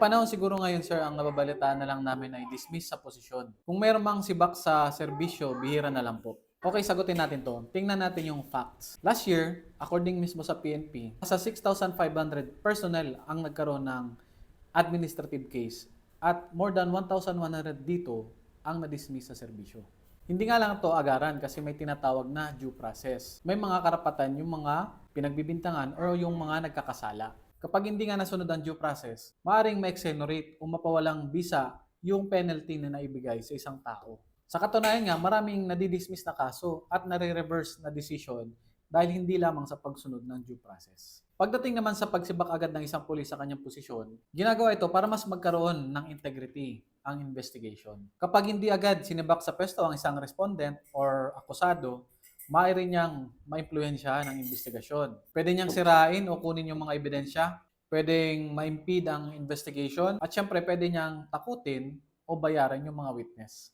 panahon siguro ngayon, sir, ang nababalitaan na lang namin ay dismiss sa posisyon. Kung meron mang sibak sa serbisyo, bihira na lang po. Okay, sagutin natin to. Tingnan natin yung facts. Last year, according mismo sa PNP, nasa 6,500 personnel ang nagkaroon ng administrative case at more than 1,100 dito ang na-dismiss sa serbisyo. Hindi nga lang to agaran kasi may tinatawag na due process. May mga karapatan yung mga pinagbibintangan o yung mga nagkakasala. Kapag hindi nga nasunod ang due process, maaaring ma-exonerate o mapawalang bisa yung penalty na naibigay sa isang tao. Sa katunayan nga, maraming nadidismiss na kaso at nare-reverse na decision dahil hindi lamang sa pagsunod ng due process. Pagdating naman sa pagsibak agad ng isang pulis sa kanyang posisyon, ginagawa ito para mas magkaroon ng integrity ang investigation. Kapag hindi agad sinibak sa pwesto ang isang respondent or akusado, maaari niyang maimpluwensya ng investigasyon. Pwede niyang sirain o kunin yung mga ebidensya, pwedeng ma-impede ang investigation, at syempre pwede niyang takutin o bayaran yung mga witness.